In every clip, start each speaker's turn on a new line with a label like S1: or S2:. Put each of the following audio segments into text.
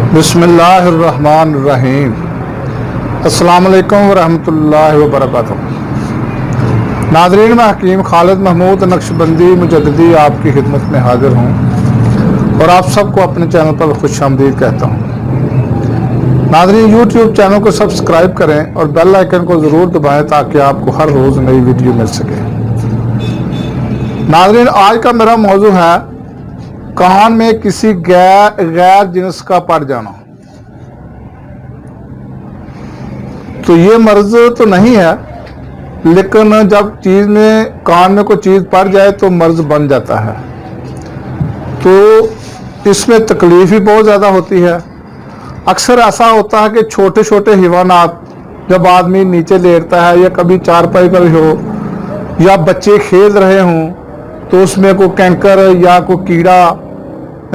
S1: बिस्मिल्लाहिर्रहमानिर्रहीम। अस्सलाम वालेकुम वरहमतुल्लाहि वबरकातुहू। नाज़रीन, मैं हकीम खालिद महमूद नक्शबंदी मुजद्दिदी आपकी खिदमत में हाजिर हूँ और आप सबको अपने चैनल पर खुशामदीद कहता हूँ। नाज़रीन, यूट्यूब चैनल को सब्सक्राइब करें और बेल आइकन को ज़रूर दबाएं ताकि आपको हर रोज़ नई वीडियो मिल सके। नाज़रीन, आज का मेरा मौजू है कान में किसी गैर जिन्स का पड़ जाना। तो ये मर्ज तो नहीं है, लेकिन जब चीज़ में कान में कोई चीज़ पड़ जाए तो मर्ज बन जाता है। तो इसमें तकलीफ भी बहुत ज़्यादा होती है। अक्सर ऐसा होता है कि छोटे छोटे हैवानात, जब आदमी नीचे लेटता है या कभी चारपाई पर हो या बच्चे खेल रहे हों, तो उसमें कोई कैंकर या कोई कीड़ा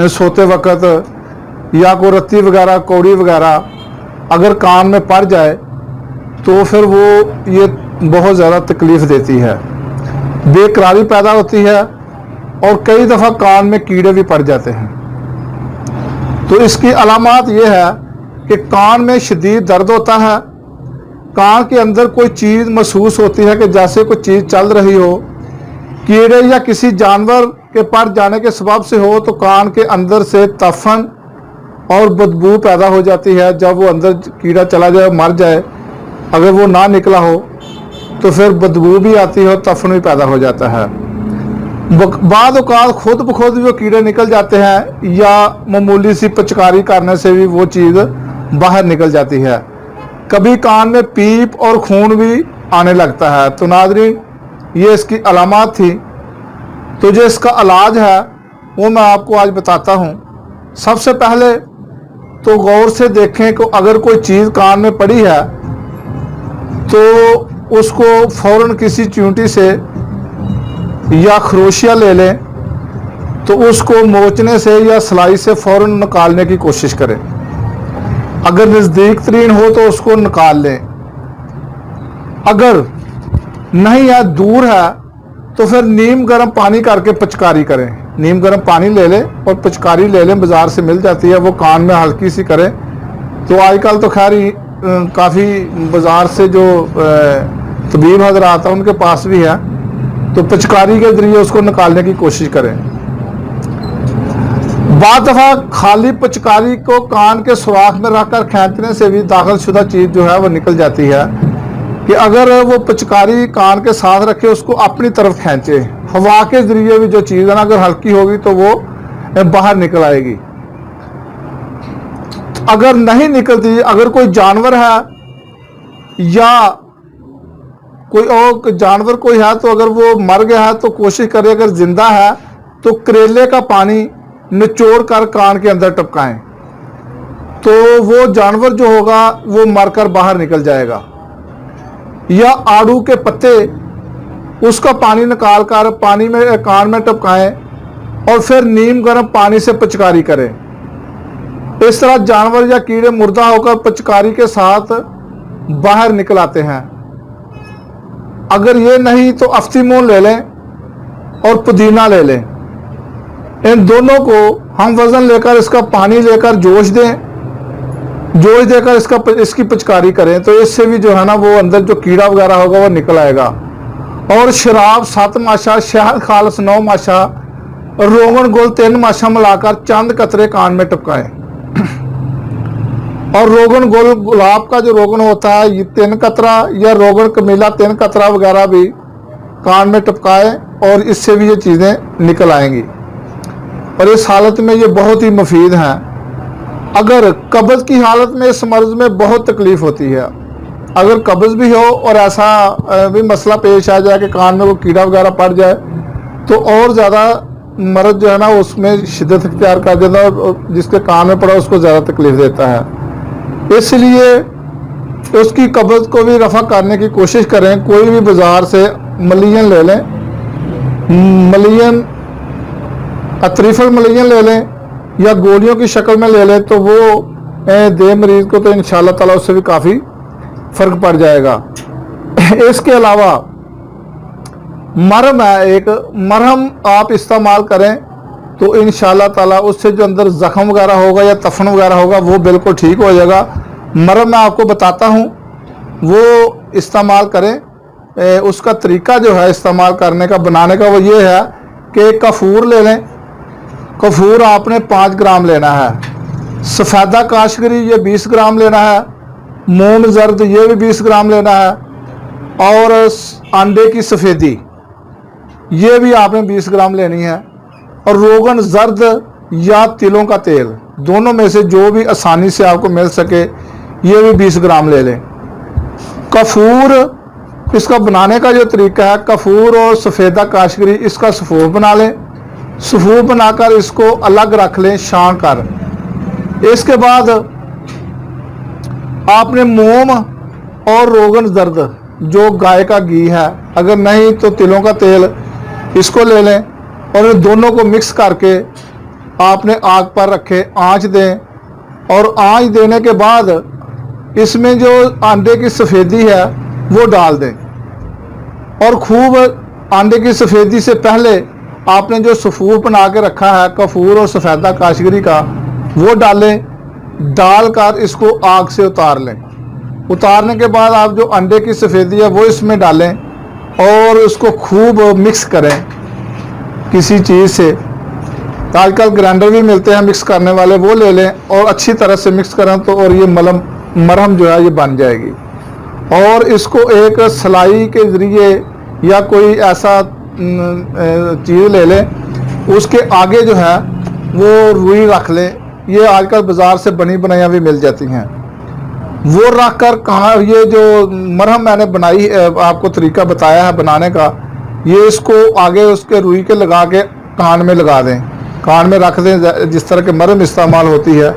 S1: सोते वक्त या कोई रत्ती वगैरह कौड़ी वगैरह अगर कान में पड़ जाए तो फिर वो ये बहुत ज़्यादा तकलीफ़ देती है, बेकरारी पैदा होती है और कई दफ़ा कान में कीड़े भी पड़ जाते हैं। तो इसकी अलामात ये है कि कान में शदीद दर्द होता है, कान के अंदर कोई चीज़ महसूस होती है कि जैसे कोई चीज़ चल रही हो, कीड़े या किसी जानवर के पड़ जाने के सबब से हो तो कान के अंदर से तफन और बदबू पैदा हो जाती है। जब वो अंदर कीड़ा चला जाए, मर जाए, अगर वो ना निकला हो तो फिर बदबू भी आती है और तफन भी पैदा हो जाता है। बाद औक़ात खुद ब खुद वो कीड़े निकल जाते हैं या मामूली सी पिचकारी करने से भी वो चीज़ बाहर निकल जाती है। कभी कान में पीप और खून भी आने लगता है। तो नाज़रीन, ये इसकी अलामात थी। तो जो इसका इलाज है वो मैं आपको आज बताता हूँ। सबसे पहले तो गौर से देखें कि अगर कोई चीज़ कान में पड़ी है तो उसको फ़ौरन किसी चींटी से या खरोशिया ले लें, तो उसको मोचने से या सलाई से फ़ौरन निकालने की कोशिश करें। अगर नज़दीक तरीन हो तो उसको निकाल लें। अगर नहीं है, दूर है, तो फिर नीम गर्म पानी करके पिचकारी करें। नीम गर्म पानी ले लें और पिचकारी ले लें, बाज़ार से मिल जाती है, वो कान में हल्की सी करें। तो आजकल तो खैर काफ़ी बाज़ार से जो तबीब हज़रात हैं उनके पास भी है, तो पिचकारी के ज़रिए उसको निकालने की कोशिश करें। बाद दफ़ा खाली पिचकारी को कान के सुराख में रख कर खींचने से भी दाखिल शुदा चीज़ जो है वो निकल जाती है। कि अगर वो पिचकारी कान के साथ रखे, उसको अपनी तरफ खींचे, हवा के ज़रिए भी जो चीज़ है ना अगर हल्की होगी तो वो बाहर निकल आएगी। अगर नहीं निकलती, अगर कोई जानवर है या कोई और जानवर कोई है, तो अगर वो मर गया है तो कोशिश करें, अगर जिंदा है तो करेले का पानी निचोड़ कर कान के अंदर टपकाएं, तो वो जानवर जो होगा वो मरकर बाहर निकल जाएगा। या आड़ू के पत्ते, उसका पानी निकाल कर पानी में कान में टपकाएं और फिर नीम गर्म पानी से पिचकारी करें। इस तरह जानवर या कीड़े मुर्दा होकर पिचकारी के साथ बाहर निकल आते हैं। अगर ये नहीं तो अफ्तीमून ले लें और पुदीना ले लें। इन दोनों को हम वज़न लेकर इसका पानी लेकर जोश देकर इसकी पिचकारी करें, तो इससे भी जो है ना वो अंदर जो कीड़ा वगैरह होगा वो निकल आएगा। और शराब 7 माशा, शहद खालस 9 माशा, रोगन गुल 3 माशा मिलाकर चंद कतरे कान में टपकाएं। और रोगन गुल, गुलाब का जो रोगन होता है, ये 3 कतरा या रोगन कमीला 3 कतरा वगैरह भी कान में टपकाएं और इससे भी ये चीज़ें निकल आएंगी। और इस हालत में ये बहुत ही मुफीद हैं। अगर कब्ज़ की हालत में इस मर्ज़ में बहुत तकलीफ़ होती है, अगर कब्ज़ भी हो और ऐसा भी मसला पेश आ जाए कि कान में वो कीड़ा वगैरह पड़ जाए, तो और ज़्यादा मर्ज़ जो है ना उसमें शिद्दत इख्तियार कर देता है और जिसके कान में पड़ा उसको ज़्यादा तकलीफ़ देता है। इसलिए उसकी कब्ज़ को भी रफ़ा करने की कोशिश करें। कोई भी बाज़ार से मलियन ले लें, मलियन अतरीफल मलियन ले लें या गोलियों की शक्ल में ले लें, तो वो दे मरीज़ को, तो इंशाअल्लाह ताला उससे भी काफ़ी फ़र्क पड़ जाएगा। इसके अलावा मरहम है, एक मरहम आप इस्तेमाल करें تو इंशाअल्लाह ताला उससे जो अंदर ज़ख़म वगैरह होगा या तफन वगैरह होगा वो बिल्कुल ठीक हो जाएगा। मरहम मैं आपको बताता हूँ, वो इस्तेमाल करें। उसका तरीका जो है इस्तेमाल करने का, बनाने का, वो ये है कि कफूर ले लें। कफूर आपने 5 ग्राम लेना है। सफ़ेदा काशगरी ये 20 ग्राम लेना है। मोम जर्द ये भी 20 ग्राम लेना है। और अंडे की सफ़ेदी ये भी आपने 20 ग्राम लेनी है। और रोगन जर्द या तिलों का तेल, दोनों में से जो भी आसानी से आपको मिल सके ये भी 20 ग्राम ले लें। कफूर, इसका बनाने का जो तरीका है, कफूर और सफ़ेदा काशगरी इसका सफ़ूफ बना लें। सफ़ूफ बनाकर इसको अलग रख लें छान कर। इसके बाद आपने मोम और रोगन जर्द जो गाय का घी है, अगर नहीं तो तिलों का तेल, इसको ले लें और इन दोनों को मिक्स करके आपने आग पर रखे, आंच दें। और आंच देने के बाद इसमें जो अंडे की सफ़ेदी है वो डाल दें। और खूब अंडे की सफ़ेदी से पहले आपने जो सफ़ूफ बना के रखा है कफूर और सफ़ेदा काशगरी का, वो डालें। डालकर इसको आग से उतार लें। उतारने के बाद आप जो अंडे की सफ़ेदी है वो इसमें डालें और उसको खूब मिक्स करें किसी चीज़ से। आजकल ग्राइंडर भी मिलते हैं मिक्स करने वाले, वो ले लें और अच्छी तरह से मिक्स करें तो और ये मरहम जो है ये बन जाएगी। और इसको एक सलाई के ज़रिए या कोई ऐसा चीज़ ले लें, उसके आगे जो है वो रुई रख लें। ये आजकल बाज़ार से बनी बनाइयाँ भी मिल जाती हैं, वो रख कर कहाँ, ये जो मरहम मैंने बनाई आपको तरीका बताया है बनाने का, ये इसको आगे उसके रुई के लगा के कान में लगा दें, कान में रख दें, जिस तरह के मरहम इस्तेमाल होती है।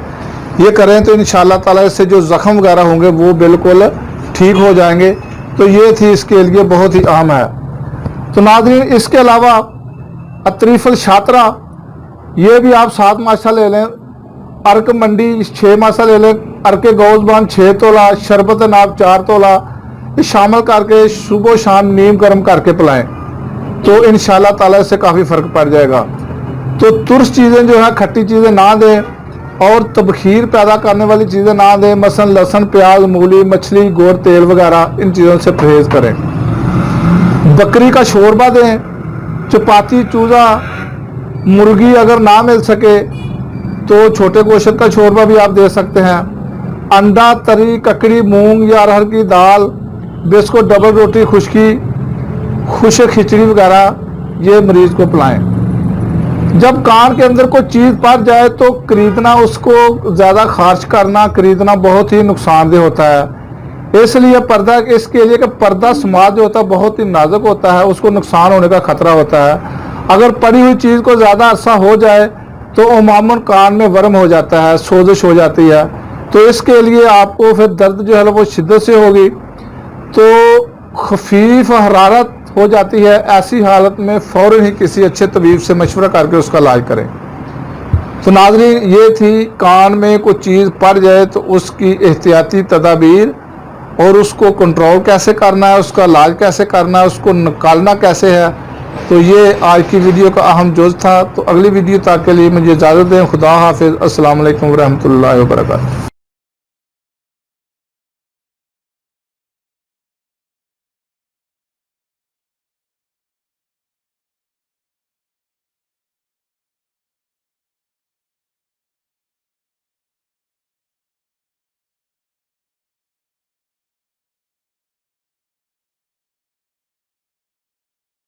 S1: ये करें तो इंशाअल्लाह ताला इससे जो ज़ख़म वगैरह होंगे वो बिल्कुल ठीक हो जाएंगे। तो ये थी इसके लिए बहुत ही अहम है। तो नाज़रीन, इसके अलावा अतरीफ़ुल शातरा ये भी आप 7 माशा ले लें। अर्क मंडी 6 माशा ले लें। अर्क गौज़बान 6 तोला, शरबत नाब 4 तोला, ये शामिल करके सुबह शाम नीम गर्म करके पिलाएं तो इंशाअल्लाह ताला इससे काफ़ी फ़र्क पड़ जाएगा। तो तुर्स चीज़ें जो है, खट्टी चीज़ें ना दें और तबखीर पैदा करने वाली चीज़ें ना दें। मसलन लहसुन, प्याज, मूली, मछली, गोर, तेल वगैरह, इन चीज़ों से परहेज़ करें। बकरी का शोरबा दें। चपाती, चूज़ा, मुर्गी अगर ना मिल सके तो छोटे गोश्त का शोरबा भी आप दे सकते हैं। अंडा, तरी, ककड़ी, मूंग या अरहर की दाल, बिस्कुट, डबल रोटी, खुश्क खिचड़ी वगैरह ये मरीज़ को पिलाएं। जब कान के अंदर कोई चीज़ पड़ जाए तो खरीदना, उसको ज़्यादा खर्च करना, खरीदना बहुत ही नुकसानदेह होता है। इसलिए पर्दा, इसके लिए कि पर्दा समाज जो होता है बहुत ही नाजुक होता है, उसको नुकसान होने का ख़तरा होता है। अगर पड़ी हुई चीज़ को ज़्यादा अरसा हो जाए तो उमामन कान में वर्म हो जाता है, सोजिश हो जाती है। तो इसके लिए आपको फिर दर्द जो है वो शिद्दत से होगी, तो खफीफ हरारत हो जाती है। ऐसी हालत में फ़ौरन ही किसी अच्छे तबीब से मशवरा करके उसका इलाज करें। तो नाज़रीन, ये थी कान में कोई चीज़ पड़ जाए तो उसकी एहतियाती तदाबीर और उसको कंट्रोल कैसे करना है, उसका इलाज कैसे करना है, उसको निकालना कैसे है। तो ये आज की वीडियो का अहम जुज़ था। तो अगली वीडियो तक के लिए मुझे इजाज़त दें। खुदा हाफिज़। अस्सलाम वालेकुम रहमतुल्लाहि व बरकातहू।